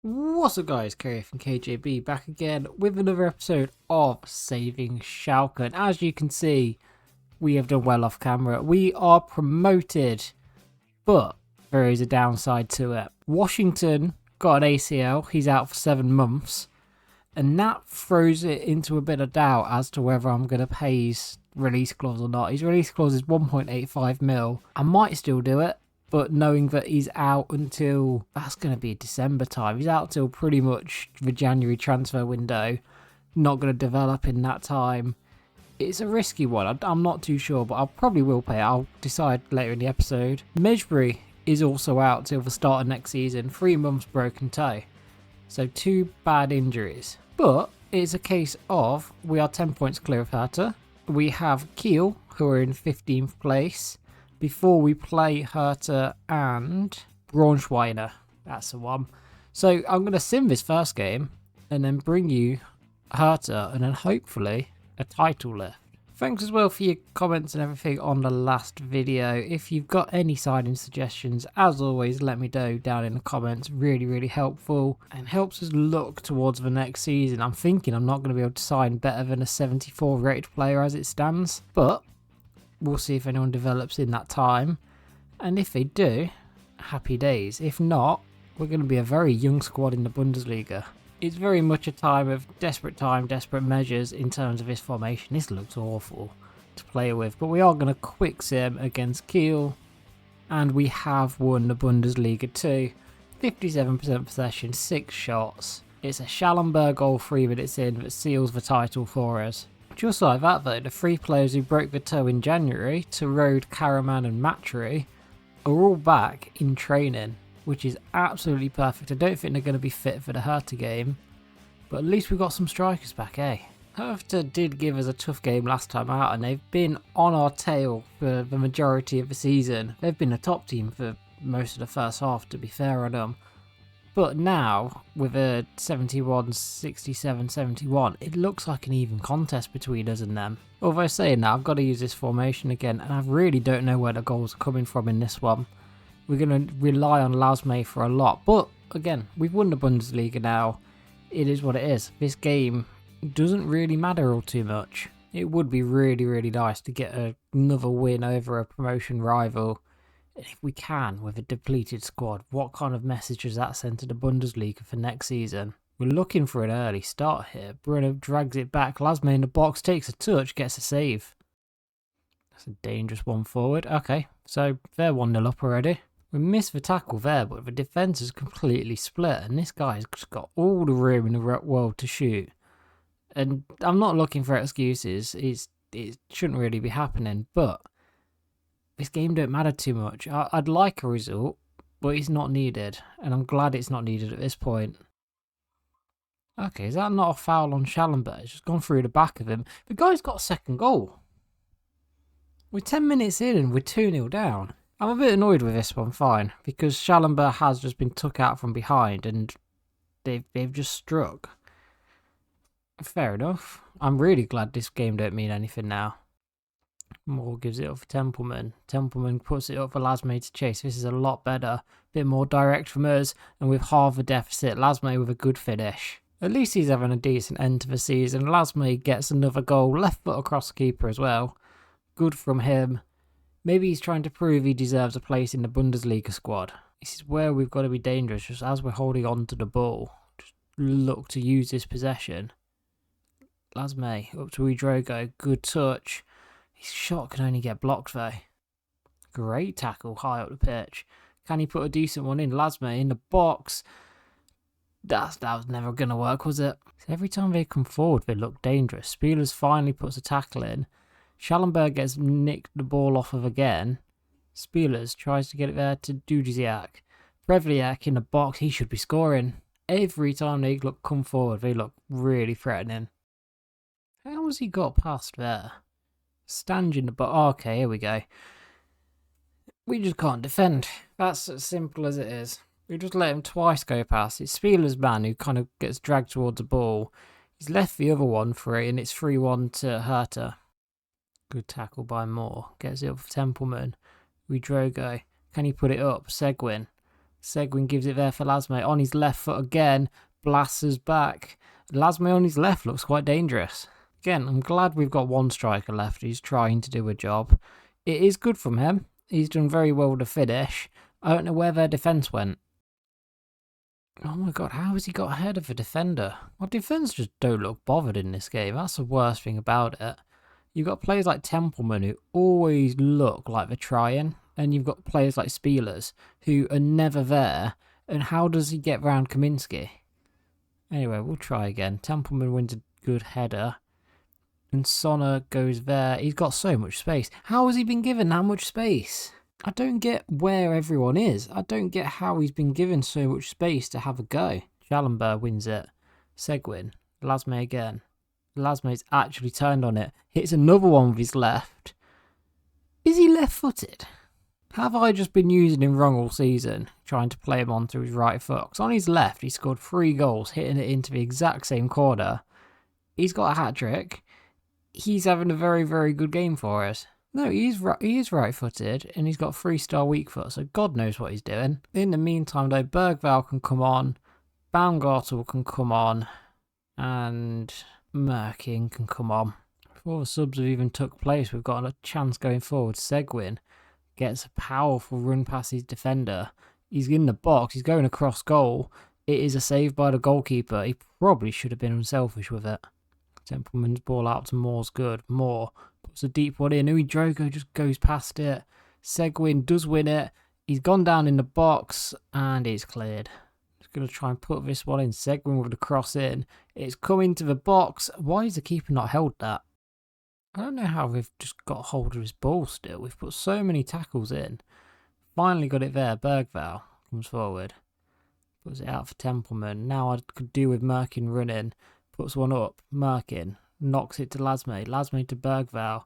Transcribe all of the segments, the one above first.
What's up guys, Kerry from KJB back again with another episode of Saving Schalke, and as you can see we have done well off camera. We are promoted, but there is a downside to it. Washington got an ACL, he's out for 7 months, and that throws it into a bit of doubt as to whether I'm going to pay his release clause or not. His release clause is 1.85 mil. I might still do it, but knowing that he's out until, that's going to be December time. He's out till pretty much the January transfer window. Not going to develop in that time. It's a risky one. I'm not too sure, but I probably will pay it. I'll decide later in the episode. Mejbri is also out till the start of next season. 3 months broken toe. So 2 bad injuries. But it's a case of we are 10 points clear of Hertha. We have Kiel, who are in 15th place. Before we play Hertha and Braunschweiner. That's the one. So I'm going to sim this first game and then bring you Hertha and then hopefully a title lift. Thanks as well for your comments and everything on the last video. If you've got any signing suggestions, as always, let me know down in the comments. Really helpful and helps us look towards the next season. I'm thinking I'm not going to be able to sign better than a 74 rated player as it stands, but we'll see if anyone develops in that time, and if they do, happy days. If not, we're going to be a very young squad in the Bundesliga. It's very much a time, desperate measures in terms of this formation. This looks awful to play with, but we are going to quick sim against Kiel, and we have won the Bundesliga too. 57% possession, 6 shots. It's a Schallenberg goal 3 minutes in that seals the title for us. Just like that though, the 3 players who broke the toe in January, Tarode, Karaman and Matri, are all back in training, which is absolutely perfect. I don't think they're going to be fit for the Hertha game, but at least we've got some strikers back, eh? Hertha did give us a tough game last time out, and they've been on our tail for the majority of the season. They've been a top team for most of the first half, to be fair on them. But now, with a 71, 67, 71, it looks like an even contest between us and them. Although saying that, I've got to use this formation again, and I really don't know where the goals are coming from in this one. We're going to rely on Lasme for a lot, but again, we've won the Bundesliga now. It is what it is. This game doesn't really matter all too much. It would be really nice to get another win over a promotion rival. If we can, with a depleted squad, what kind of message does that send to the Bundesliga for next season? We're looking for an early start here. Bruno drags it back. Lasme in the box, takes a touch, gets a save. That's a dangerous one forward. Okay, so they're 1-0 up already. We missed the tackle there, but the defence is completely split, and this guy's just got all the room in the world to shoot. And I'm not looking for excuses. It shouldn't really be happening, but this game don't matter too much. I'd like a result, but it's not needed, and I'm glad it's not needed at this point. Okay, is that not a foul on Schallenberg? It's just gone through the back of him. The guy's got a second goal. We're 10 minutes in and we're 2-0 down. I'm a bit annoyed with this one, fine, because Schallenberg has just been took out from behind and they've just struck. Fair enough. I'm really glad this game don't mean anything now. Moore gives it up for Templeman. Templeman puts it up for Lasme to chase. This is a lot better. A bit more direct from us, and with half a deficit, Lasme with a good finish. At least he's having a decent end to the season. Lasme gets another goal, left foot across the keeper as well. Good from him. Maybe he's trying to prove he deserves a place in the Bundesliga squad. This is where we've got to be dangerous, just as we're holding on to the ball. Just look to use this possession. Lasme up to Udrogo. Good touch. His shot can only get blocked though. Great tackle high up the pitch. Can he put a decent one in? Lasme in the box. That was never going to work, was it? So every time they come forward, they look dangerous. Spielers finally puts a tackle in. Schallenberg gets nicked the ball off of again. Spielers tries to get it there to Dudziak. Brevliak in the box. He should be scoring. Every time they come forward, they look really threatening. How has he got past there? Stange in the box. Okay, here we go. We just can't defend. That's as simple as it is. We just let him twice go past. It's Spieler's man who kind of gets dragged towards the ball. He's left the other one for it, and it's 3-1 to Hertha. Good tackle by Moore. Gets it up for Templeman. Udrogo. Can he put it up? Seguin. Seguin gives it there for Lasme. On his left foot again. Blasts us back. Lasme on his left looks quite dangerous. Again, I'm glad we've got one striker left who's trying to do a job. It is good from him. He's done very well to finish. I don't know where their defence went. Oh my god, how has he got ahead of a defender? Well, defenders just don't look bothered in this game. That's the worst thing about it. You've got players like Templeman who always look like they're trying. And you've got players like Spielers who are never there. And how does he get round Kaminsky? Anyway, we'll try again. Templeman wins a good header. And Sonner goes there. He's got so much space. How has he been given that much space? I don't get where everyone is. I don't get how he's been given so much space to have a go. Schallenberg wins it. Seguin. Lasme again. Lasme's actually turned on it. Hits another one with his left. Is he left-footed? Have I just been using him wrong all season, trying to play him onto his right foot? Because on his left, he scored 3 goals, hitting it into the exact same corner. He's got a hat-trick. He's having a very, very good game for us. No, he is right-footed, and he's got 3-star weak foot, so God knows what he's doing. In the meantime, though, Bergvall can come on, Baumgartel can come on, and Merkin can come on. Before the subs have even took place, we've got a chance going forward. Seguin gets a powerful run past his defender. He's in the box, he's going across goal. It is a save by the goalkeeper. He probably should have been unselfish with it. Templeman's ball out to Moore's good. Moore puts a deep one in. Drogo just goes past it. Seguin does win it. He's gone down in the box and it's cleared. Just going to try and put this one in. Seguin with the cross in. It's come into the box. Why is the keeper not held that? I don't know how we've just got hold of his ball still. We've put so many tackles in. Finally got it there. Bergvall comes forward. Puts it out for Templeman. Now I could do with Merkin running. Puts one up. Merkin knocks it to Lasme. Lasme to Bergvall.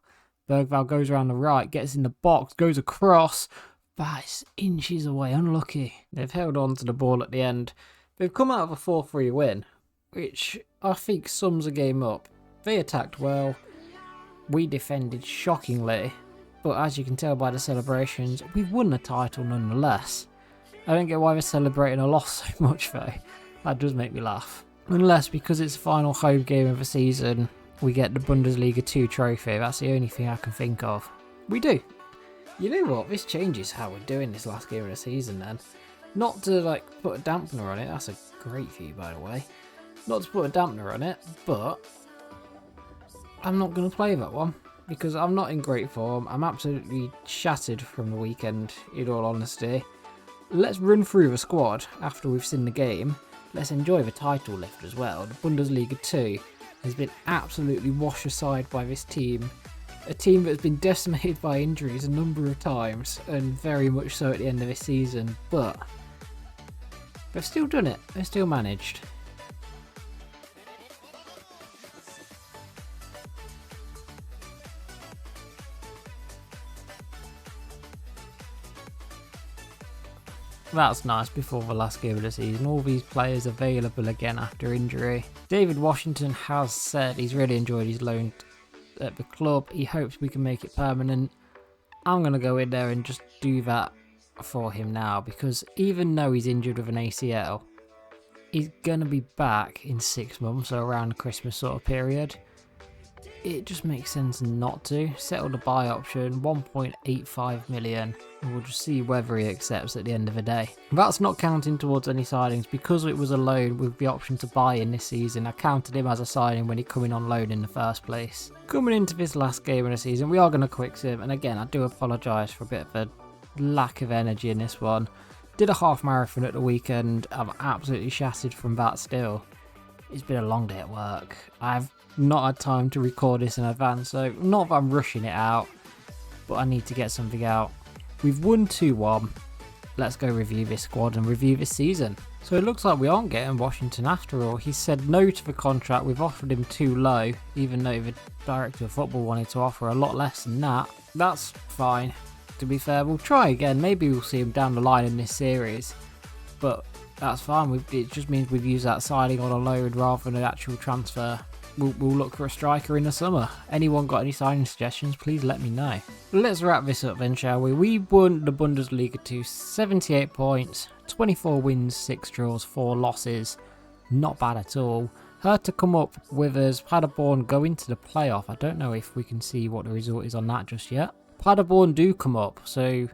Bergvall goes around the right. Gets in the box. Goes across. That's inches away. Unlucky. They've held on to the ball at the end. They've come out of a 4-3 win, which I think sums the game up. They attacked well. We defended shockingly. But as you can tell by the celebrations, we've won the title nonetheless. I don't get why they're celebrating a loss so much though. That does make me laugh. Unless because it's the final home game of the season, we get the Bundesliga 2 trophy. That's the only thing I can think of. We do. You know what? This changes how we're doing this last game of the season then. Not to put a dampener on it. That's a great view by the way. Not to put a dampener on it, but I'm not going to play that one. Because I'm not in great form. I'm absolutely shattered from the weekend, in all honesty. Let's run through the squad after we've seen the game. Let's enjoy the title lift as well. The Bundesliga 2 has been absolutely washed aside by this team. A team that's been decimated by injuries a number of times, and very much so at the end of this season. But they've still done it. They've still managed. That's nice before the last game of the season. All these players available again after injury. David Washington has said he's really enjoyed his loan at the club. He hopes we can make it permanent. I'm going to go in there and just do that for him now, because even though he's injured with an ACL, he's going to be back in 6 months, so around the Christmas sort of period. It just makes sense not to. Settle the buy option, 1.85 million, and we'll just see whether he accepts at the end of the day. That's not counting towards any signings, because it was a loan with the option to buy in this season. I counted him as a signing when he coming on loan in the first place. Coming into this last game of the season, we are going to quick sim, and again, I do apologise for a bit of a lack of energy in this one. Did a half marathon at the weekend. I'm absolutely shattered from that still. It's been a long day at work. I've not had time to record this in advance, so not that I'm rushing it out, but I need to get something out. We've won 2-1. Let's go review this squad and review this season. So it looks like we aren't getting Washington after all. He said no to the contract. We've offered him too low, even though the director of football wanted to offer a lot less than that. That's fine. To be fair, we'll try again. Maybe we'll see him down the line in this series, but that's fine. It just means we've used that signing on a loan rather than an actual transfer. we'll look for a striker in the summer. Anyone got any signing suggestions, please let me know. Let's wrap this up then, shall we? We won the Bundesliga to 78 points, 24 wins, 6 draws, 4 losses. Not bad at all. Hertha come up with us. Paderborn go into the playoff. I don't know if we can see what the result is on that just yet. Paderborn do come up, so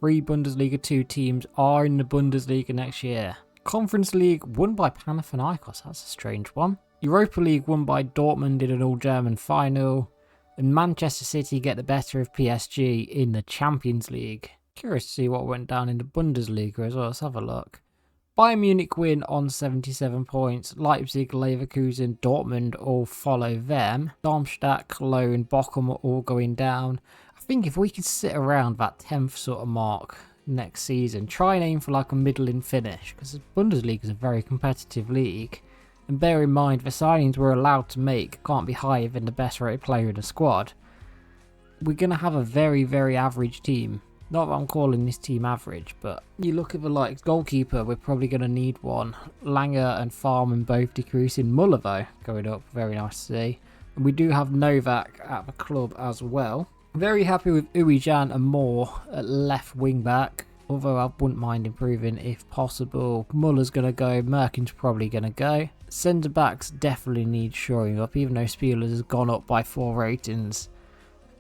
3 Bundesliga 2 teams are in the Bundesliga next year. Conference League won by Panathinaikos, that's a strange one. Europa League won by Dortmund in an all-German final. And Manchester City get the better of PSG in the Champions League. Curious to see what went down in the Bundesliga as well, let's have a look. Bayern Munich win on 77 points. Leipzig, Leverkusen, Dortmund all follow them. Darmstadt, Cologne, Bochum are all going down. I think if we could sit around that 10th sort of mark next season, try and aim for like a middling finish, because the Bundesliga is a very competitive league. And bear in mind, the signings we're allowed to make can't be higher than the best rated player in the squad. We're going to have a very, very average team. Not that I'm calling this team average, but you look at the likes. Goalkeeper, we're probably going to need one. Langer and Farman both decreasing. Muller, though, going up. Very nice to see. And we do have Novak at the club as well. Very happy with Uijan and Moore at left wing back. Although I wouldn't mind improving if possible. Muller's going to go. Merkin's probably going to go. Centre backs definitely need shoring up, even though Spielers has gone up by 4 ratings.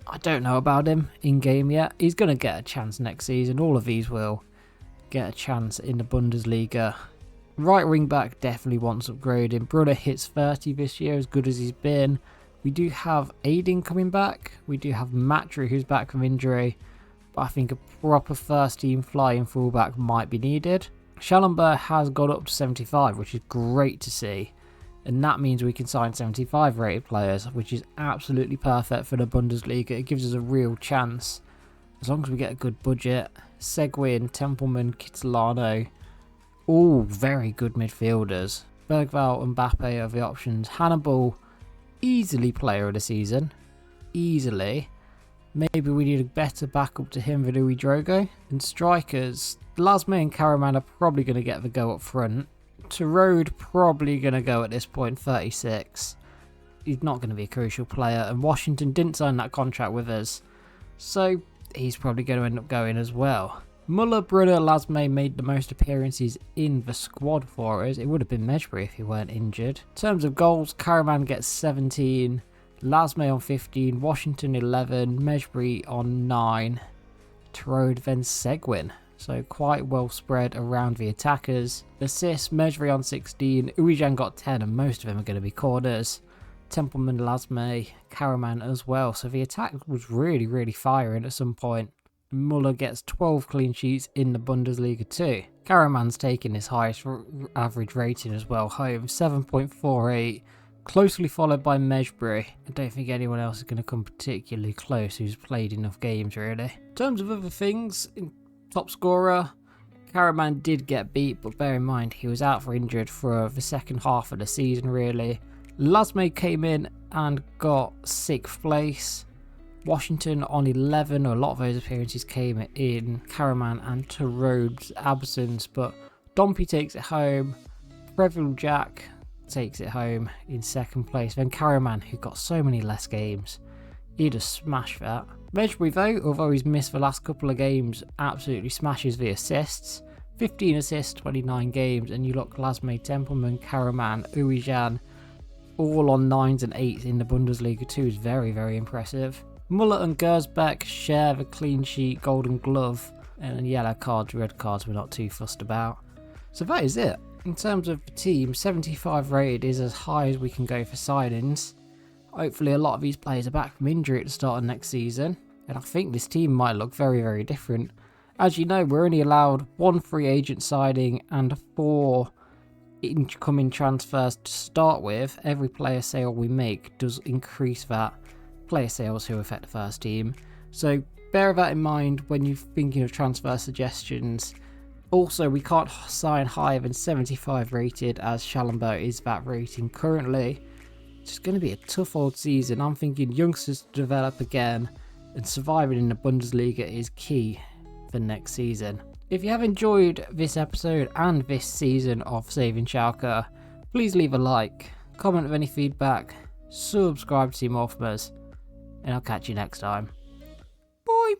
I don't know about him in game yet. He's going to get a chance next season. All of these will get a chance in the Bundesliga. Right wing back definitely wants upgrading. Brunner hits 30 this year, as good as he's been. We do have Aiding coming back. We do have Matry, who's back from injury. But I think a proper first team flying fullback might be needed. Schallenberg has got up to 75, which is great to see. And that means we can sign 75 rated players, which is absolutely perfect for the Bundesliga. It gives us a real chance, as long as we get a good budget. Seguin, Tempelman, Kitolano, all very good midfielders. Bergvall and Mbappe are the options. Hannibal, easily player of the season. Easily. Maybe we need a better backup to him than Louis Drogo. And strikers, Lasme and Karaman are probably going to get the go up front. Road probably going to go at this point, 36. He's not going to be a crucial player, and Washington didn't sign that contract with us, so he's probably going to end up going as well. Muller, Brunner, Lasme made the most appearances in the squad for us. It would have been Mejbri if he weren't injured. In terms of goals, Karaman gets 17, Lasme on 15, Washington 11, Mejbri on 9, Road, then Seguin. So quite well spread around the attackers. Assists, Mejbri on 16, Uijan got 10, and most of them are going to be corners. Tempelman, Lasme, Karaman as well. So the attack was really, really firing at some point. Muller gets 12 clean sheets in the Bundesliga too. Karaman's taking his highest average rating as well home, 7.48. Closely followed by Mejbri. I don't think anyone else is going to come particularly close who's played enough games really. In terms of other things, top scorer, Karaman did get beat, but bear in mind he was out for injured for the second half of the season really. Lasme came in and got 6th place. Washington on 11, a lot of those appearances came in Karaman and Tarode's absence, but Dompey takes it home. Breville Jack takes it home in 2nd place. Then Karaman, who got so many less games, he just smashed that. Mejbri though, although he's missed the last couple of games, absolutely smashes the assists. 15 assists, 29 games, and you look Lasme, Tempelman, Karaman, Uijan, all on 9s and 8s in the Bundesliga too is very, very impressive. Muller and Gersbeck share the clean sheet, golden glove, and yellow cards, red cards we're not too fussed about. So that is it. In terms of the team, 75 rated is as high as we can go for signings. Hopefully a lot of these players are back from injury at the start of next season, and I think this team might look very, very different. As you know, we're only allowed 1 free agent signing and 4 incoming transfers to start with. Every player sale we make does increase that player sales who affect the first team. So bear that in mind when you're thinking of transfer suggestions. Also, we can't sign higher than 75 rated, as Schallenberg is that rating currently. It's going to be a tough old season. I'm thinking youngsters to develop again, and surviving in the Bundesliga is key for next season. If you have enjoyed this episode and this season of Saving Schalke, please leave a like, comment with any feedback, subscribe to see more from us, and I'll catch you next time. Bye.